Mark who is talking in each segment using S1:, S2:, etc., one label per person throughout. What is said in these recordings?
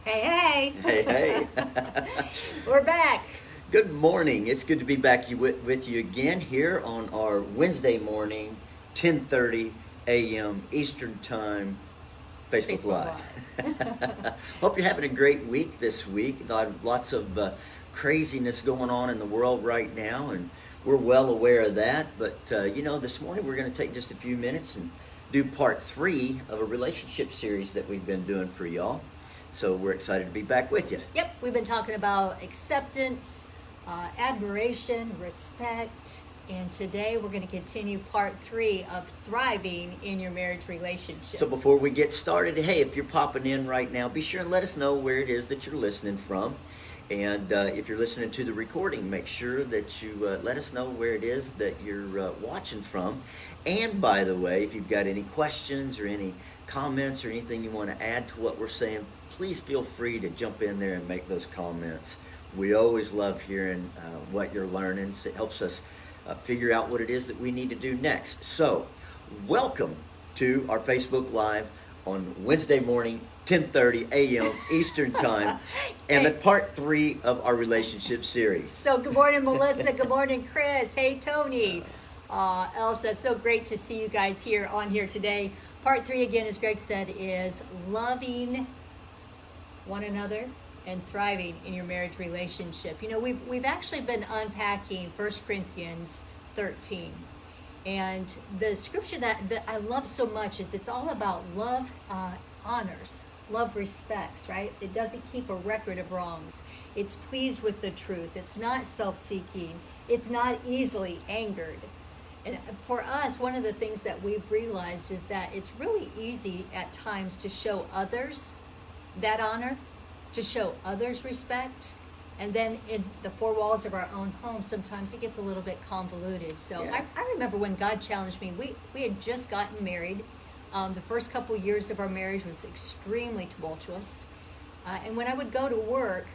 S1: Hey,
S2: Hey, hey.
S1: we're back.
S2: Good morning. It's good to be back with you again here on our Wednesday morning, 10:30 a.m. Eastern Time, Facebook Live. Hope you're having a great week this week. Lots of craziness going on in the world right now, and we're well aware of that. But, this morning we're going to take just a few minutes and do part 3 of a relationship series that we've been doing for y'all. So we're excited to be back with you.
S1: Yep, we've been talking about acceptance, admiration, respect, and today we're going to continue part 3 of thriving in your marriage relationship.
S2: So before we get started, hey, if you're popping in right now, be sure and let us know where it is that you're listening from. And if you're listening to the recording, make sure that you let us know where it is that you're watching from. And by the way, if you've got any questions or any comments or anything you want to add to what we're saying, please feel free to jump in there and make those comments. We always love hearing what you're learning. So it helps us figure out what it is that we need to do next. So, welcome to our Facebook Live on Wednesday morning, 10:30 a.m. Eastern Time, and the part 3 of our relationship series.
S1: So good morning, Melissa. Good morning, Chris. Hey, Tony. Elsa, it's so great to see you guys here today. Part 3, again, as Greg said, is loving one another and thriving in your marriage relationship. You know, we've actually been unpacking 1 Corinthians 13. And the scripture that I love so much is it's all about love honors, love respects, right? It doesn't keep a record of wrongs. It's pleased with the truth. It's not self-seeking. It's not easily angered. And for us, one of the things that we've realized is that it's really easy at times to show others that honor, to show others respect, and then in the 4 walls of our own home, sometimes it gets a little bit convoluted. So
S2: Yeah.
S1: I remember when God challenged me, we had just gotten married. The first couple years of our marriage was extremely tumultuous. And when I would go to work,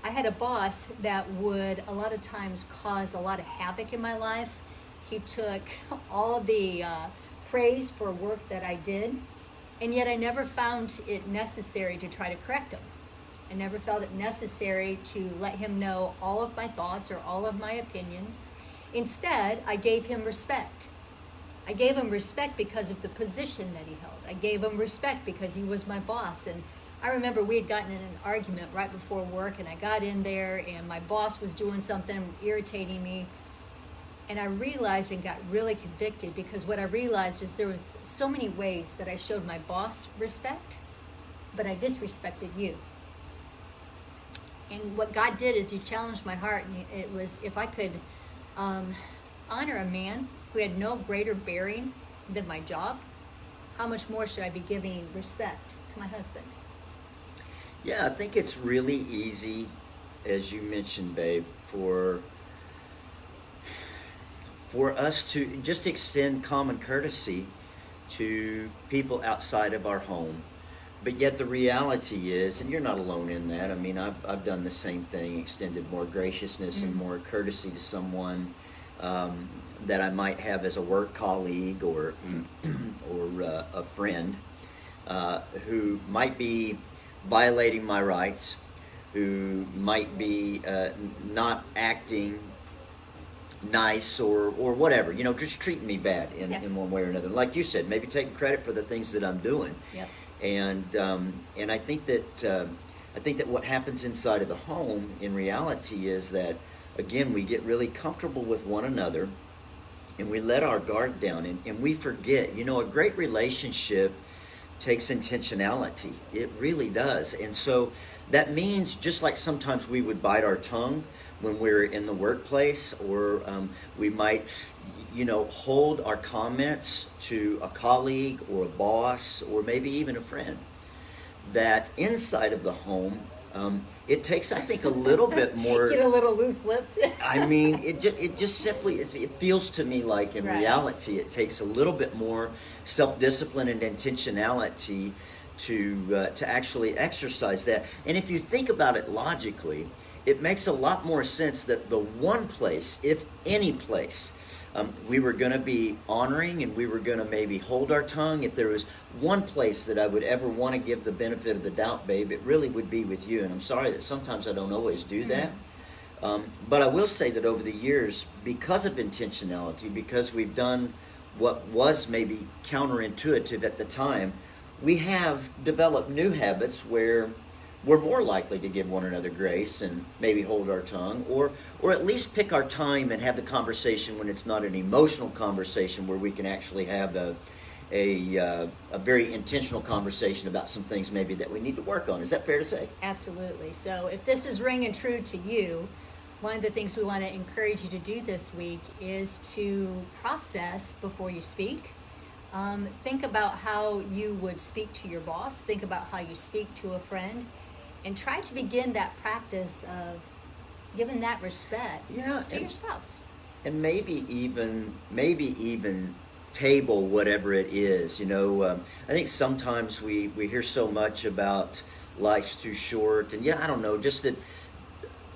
S1: I had a boss that would a lot of times cause a lot of havoc in my life. He took all the praise for work that I did, and yet I never found it necessary to try to correct him. I never felt it necessary to let him know all of my thoughts or all of my opinions. Instead, I gave him respect. I gave him respect because of the position that he held. I gave him respect because he was my boss. And I remember we had gotten in an argument right before work, and I got in there, and my boss was doing something irritating me. And I realized and got really convicted, because what I realized is there was so many ways that I showed my boss respect, but I disrespected you. And what God did is he challenged my heart, and it was, if I could honor a man who had no greater bearing than my job, how much more should I be giving respect to my husband?
S2: Yeah, I think it's really easy, as you mentioned, babe, for us to just extend common courtesy to people outside of our home. But yet the reality is, and you're not alone in that, I mean, I've done the same thing, extended more graciousness and more courtesy to someone that I might have as a work colleague or a friend who might be violating my rights, who might be not acting nice or whatever, just treating me bad in one way or another. Like you said, maybe taking credit for the things that I'm doing.
S1: Yep.
S2: And I think that what happens inside of the home in reality is that, again, we get really comfortable with one another, and we let our guard down, and we forget. A great relationship takes intentionality. It really does. And so that means, just like sometimes we would bite our tongue when we're in the workplace, or we might hold our comments to a colleague or a boss or maybe even a friend, that inside of the home, it takes, I think, a little bit more.
S1: Get a little loose-lipped.
S2: I mean, it just simply, it feels to me like in
S1: Right.
S2: reality, it takes a little bit more self-discipline and intentionality to actually exercise that. And if you think about it logically, it makes a lot more sense that the one place, if any place, We were going to be honoring, and we were going to maybe hold our tongue. If there was one place that I would ever want to give the benefit of the doubt, babe, it really would be with you. And I'm sorry that sometimes I don't always do that. But I will say that over the years, because of intentionality, because we've done what was maybe counterintuitive at the time, we have developed new habits where we're more likely to give one another grace and maybe hold our tongue, or at least pick our time and have the conversation when it's not an emotional conversation, where we can actually have a very intentional conversation about some things maybe that we need to work on. Is that fair to say?
S1: Absolutely. So if this is ringing true to you, one of the things we want to encourage you to do this week is to process before you speak. Think about how you would speak to your boss. Think about how you speak to a friend. And try to begin that practice of giving that respect to your spouse. And
S2: maybe even table whatever it is. I think sometimes we hear so much about life's too short, and I don't know, just that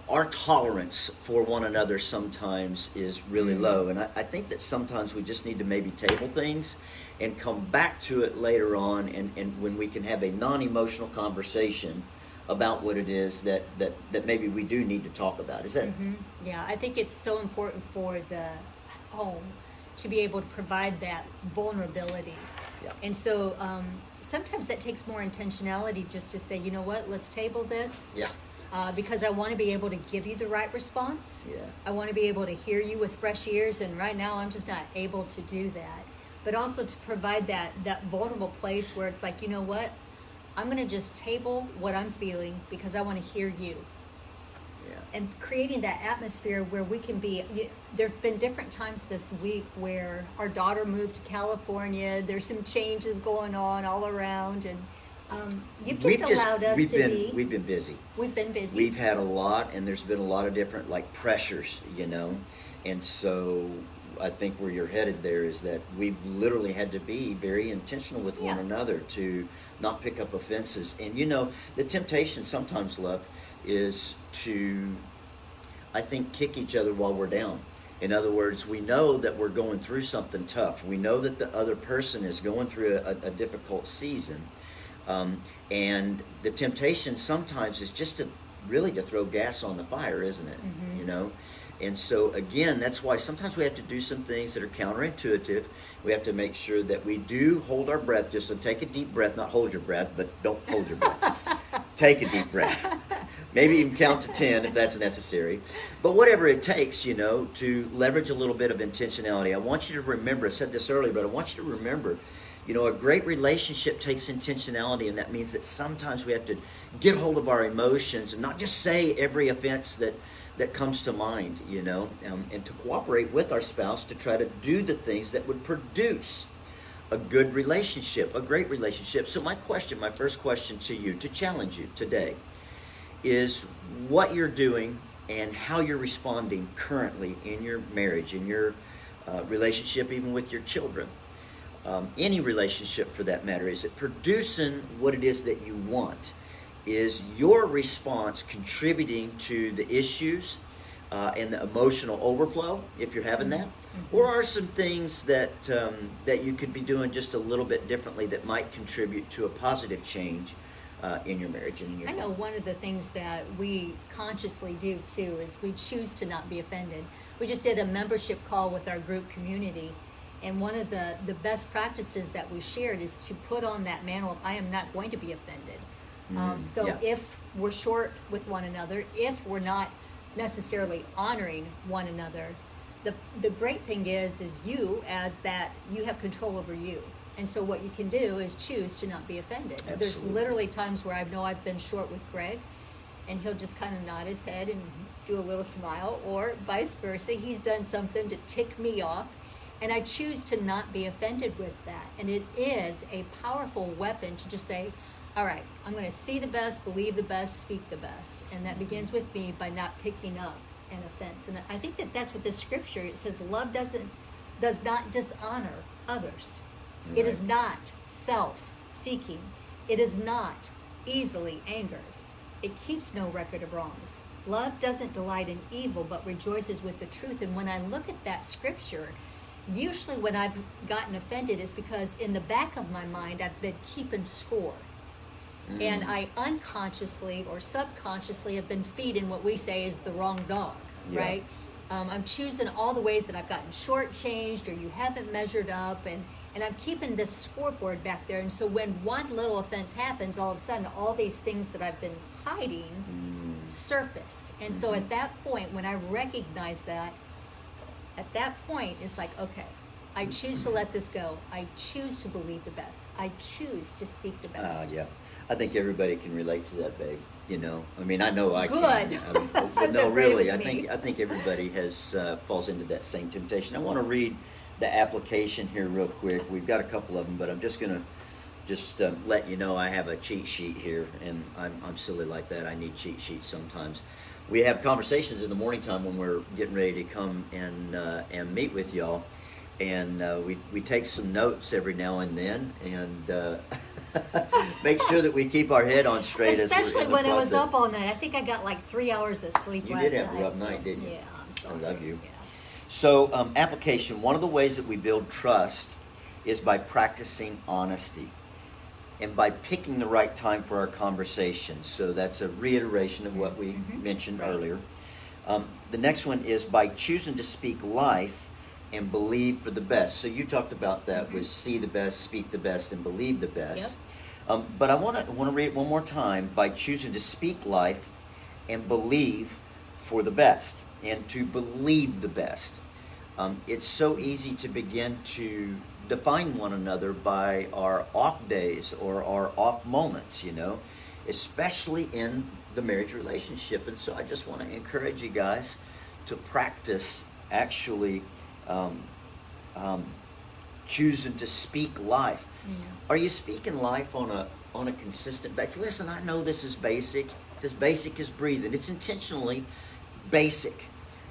S2: our tolerance for one another sometimes is really low. And I think that sometimes we just need to maybe table things and come back to it later on, and when we can have a non-emotional conversation about what it is that maybe we do need to talk about. Is that?
S1: Yeah, I think it's so important for the home to be able to provide that vulnerability.
S2: Yeah.
S1: And so sometimes that takes more intentionality, just to say, you know what, let's table this.
S2: Yeah.
S1: Because I want to be able to give you the right response.
S2: Yeah.
S1: I want to be able to hear you with fresh ears, and right now I'm just not able to do that. But also to provide that vulnerable place where it's like, you know what, I'm going to just table what I'm feeling because I want to hear you.
S2: Yeah.
S1: And creating that atmosphere where we can be, there have been different times this week where our daughter moved to California. There's some changes going on all around, and you've allowed us to be.
S2: We've been busy.
S1: We've been busy.
S2: We've had a lot, and there's been a lot of different pressures, and so I think where you're headed there is that we've literally had to be very intentional with one another to not pick up offenses. And the temptation sometimes, love, is to, I think, kick each other while we're down. In other words, we know that we're going through something tough. We know that the other person is going through a difficult season. And the temptation sometimes is just to throw gas on the fire, isn't it? And so again, that's why sometimes we have to do some things that are counterintuitive. We have to make sure that we do hold our breath, just to take a deep breath, not hold your breath, but don't hold your breath. Take a deep breath. Maybe even count to 10 if that's necessary. But whatever it takes, to leverage a little bit of intentionality. I want you to remember, I said this earlier, but I want you to remember, a great relationship takes intentionality, and that means that sometimes we have to get hold of our emotions and not just say every offense that comes to mind, and to cooperate with our spouse to try to do the things that would produce a good relationship, a great relationship. So my first question to you, to challenge you today, is what you're doing and how you're responding currently in your marriage, in your relationship, even with your children. Any relationship for that matter. Is it producing what it is that you want? Is your response contributing to the issues and the emotional overflow, if you're having that? Or are some things that you could be doing just a little bit differently that might contribute to a positive change in your marriage and in your
S1: I know one of the things that we consciously do too is we choose to not be offended. We just did a membership call with our group community, and one of the best practices that we shared is to put on that mantle of, I am not going to be offended. If we're short with one another, if we're not necessarily honoring one another, the great thing is you have control over you. And so what you can do is choose to not be offended.
S2: Absolutely.
S1: There's literally times where I know I've been short with Greg, and he'll just kind of nod his head and do a little smile, or vice versa. He's done something to tick me off, and I choose to not be offended with that. And it is a powerful weapon to just say, all right, I'm going to see the best, believe the best, speak the best. And that begins with me by not picking up an offense. And I think that's what the scripture, it says love does not dishonor others.
S2: Right.
S1: It is not self-seeking. It is not easily angered. it keeps no record of wrongs. Love doesn't delight in evil, but rejoices with the truth. And when I look at that scripture, usually when I've gotten offended, it's because in the back of my mind, I've been keeping score. And I unconsciously or subconsciously have been feeding what we say is the wrong dog, right? I'm choosing all the ways that I've gotten shortchanged or you haven't measured up, and I'm keeping this scoreboard back there. And so when one little offense happens, all of a sudden, all these things that I've been hiding surface. And so at that point, when I recognize that, at that point, it's like, okay, I choose to let this go. I choose to believe the best. I choose to speak the best.
S2: Yeah. I think everybody can relate to that, babe. You know, I mean, I know I
S1: Good.
S2: can.
S1: I'm
S2: No,
S1: so
S2: really,
S1: brave with me.
S2: I think everybody has falls into that same temptation. I want to read the application here real quick. We've got a couple of them, but I'm just gonna let you know I have a cheat sheet here, and I'm silly like that. I need cheat sheets sometimes. We have conversations in the morning time when we're getting ready to come and meet with y'all, and we take some notes every now and then, and make sure that we keep our head on straight.
S1: Especially when I was up all night. I think I got like 3 hours of sleep
S2: You
S1: last night.
S2: did have a rough night, didn't you?
S1: Yeah, I'm sorry.
S2: I love you.
S1: Yeah.
S2: So, application, one of the ways that we build trust is by practicing honesty and by picking the right time for our conversation. So that's a reiteration of what we mentioned earlier. The next one is by choosing to speak life and believe for the best. So you talked about that was see the best, speak the best, and believe the best. But I want to read it one more time. By choosing to speak life and believe for the best, and to believe the best. It's so easy to begin to define one another by our off days or our off moments, you know, especially in the marriage relationship. And so I just want to encourage you guys to practice actually choosing to speak life. Are you speaking life on a consistent basis? Listen, I know this is basic. It's as basic as breathing. It's intentionally basic,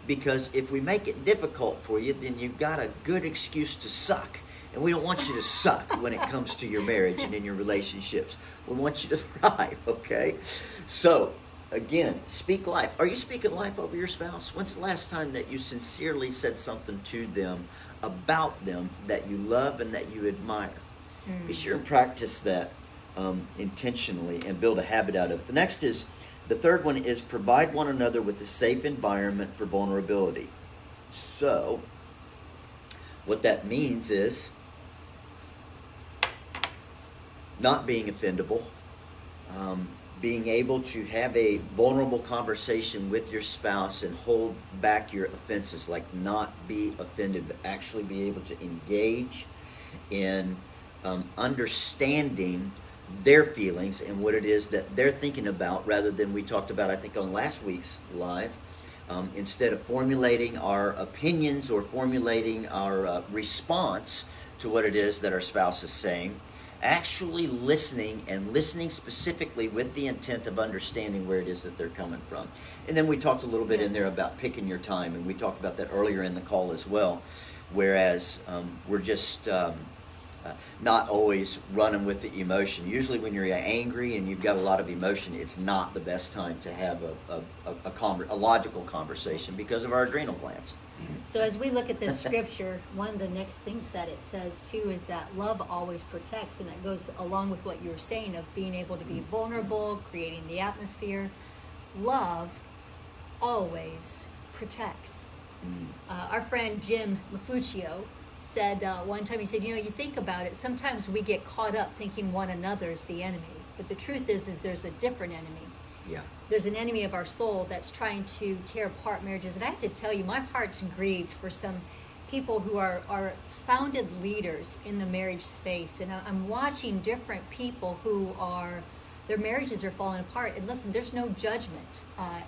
S2: because if we make it difficult for you, then you've got a good excuse to suck. And we don't want you to suck when it comes to your marriage and in your relationships. We want you to thrive, okay? So, again, speak life. Are you speaking life over your spouse? When's the last time that you sincerely said something to them about them that you love and that you admire? Be sure and practice that intentionally and build a habit out of it. The third one is provide one another with a safe environment for vulnerability. So, what that means is not being offendable, being able to have a vulnerable conversation with your spouse and hold back your offenses, like not be offended, but actually be able to engage in understanding their feelings and what it is that they're thinking about, rather than we talked about, I think, on last week's live. Instead of formulating our opinions or formulating our response to what it is that our spouse is saying, actually listening, and listening specifically with the intent of understanding where it is that they're coming from. And then we talked a little bit in there about picking your time, and we talked about that earlier in the call as well, whereas we're just not always running with the emotion. Usually when you're angry and you've got a lot of emotion, it's not the best time to have a logical conversation because of our adrenal glands.
S1: So as we look at this scripture, one of the next things that it says too is that love always protects, and that goes along with what you were saying of being able to be vulnerable, creating the atmosphere. Love always protects. Our friend Jim Mafuccio said one time, he said, you think about it, sometimes we get caught up thinking one another's the enemy, but the truth is there's a different enemy.
S2: Yeah.
S1: There's an enemy of our soul that's trying to tear apart marriages. And I have to tell you, my heart's grieved for some people who are founded leaders in the marriage space. And I'm watching different people who their marriages are falling apart. And listen, there's no judgment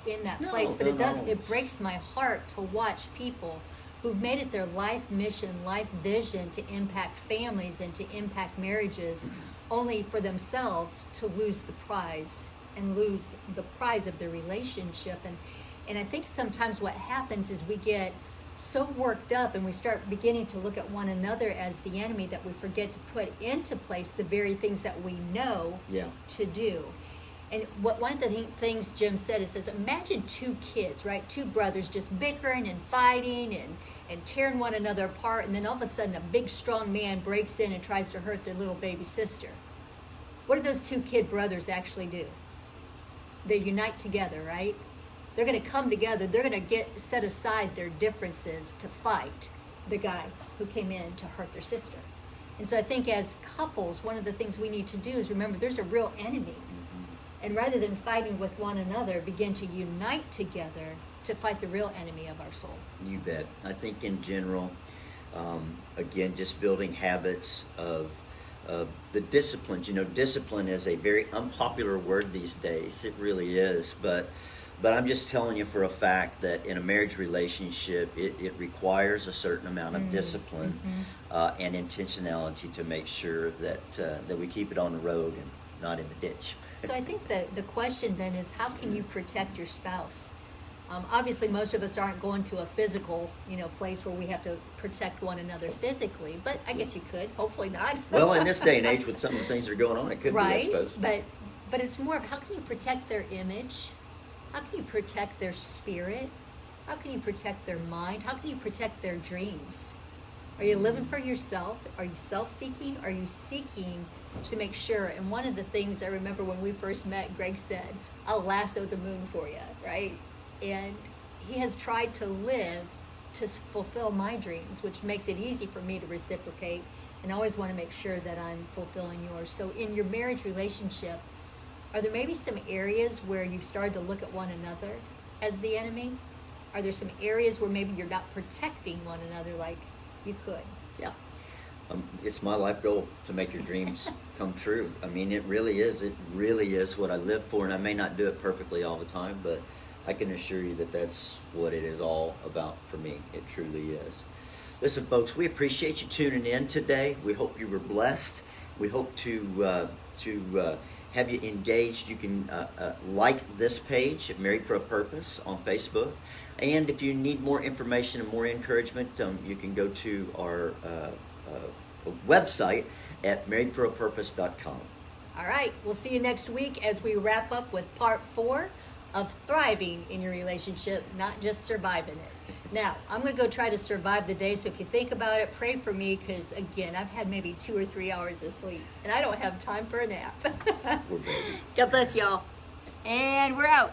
S1: in that place, but it breaks my heart to watch people who've made it their life mission, life vision to impact families and to impact marriages, only for themselves to lose the prize and lose the prize of the relationship. And I think sometimes what happens is we get so worked up and we start beginning to look at one another as the enemy that we forget to put into place the very things that we know to do. And one of the things Jim said, it says, imagine two kids, right? Two brothers just bickering and fighting and tearing one another apart. And then all of a sudden, a big, strong man breaks in and tries to hurt their little baby sister. What do those two kid brothers actually do? They unite together, right? They're going to come together. They're going to set aside their differences to fight the guy who came in to hurt their sister. And so I think as couples, one of the things we need to do is remember there's a real enemy. And rather than fighting with one another, begin to unite together to fight the real enemy of our soul.
S2: You bet. I think in general, again, just building habits of the disciplines. You know, discipline is a very unpopular word these days. It really is. But I'm just telling you for a fact that in a marriage relationship, it requires a certain amount of discipline and intentionality to make sure that we keep it on the road and not in the ditch.
S1: So I think the question then is, how can you protect your spouse? Obviously, most of us aren't going to a physical, place where we have to protect one another physically, but I guess you could. Hopefully not.
S2: Well, in this day and age, with some of the things that are going on, it could
S1: right?
S2: be, I suppose.
S1: But it's more of how can you protect their image? How can you protect their spirit? How can you protect their mind? How can you protect their dreams? Are you living for yourself? Are you self-seeking? Are you seeking to make sure? And one of the things I remember when we first met, Greg said, I'll lasso the moon for you, right? And he has tried to live to fulfill my dreams, which makes it easy for me to reciprocate. And I always want to make sure that I'm fulfilling yours. So in your marriage relationship, are there maybe some areas where you've started to look at one another as the enemy? Are there some areas where maybe you're not protecting one another like you could?
S2: Yeah. It's my life goal to make your dreams come true. I mean, it really is. It really is what I live for, and I may not do it perfectly all the time, but I can assure you that that's what it is all about for me. It truly is. Listen, folks, we appreciate you tuning in today. We hope you were blessed. We hope to have you engaged. You can like this page, Married for a Purpose, on Facebook. And if you need more information and more encouragement, you can go to our website at marriedforapurpose.com.
S1: All right. We'll see you next week as we wrap up with part 4 of thriving in your relationship, not just surviving it. Now, I'm going to go try to survive the day, so if you think about it, pray for me, because, again, I've had maybe 2 or 3 hours of sleep, and I don't have time for a nap.
S2: We're ready.
S1: God bless y'all. And we're out.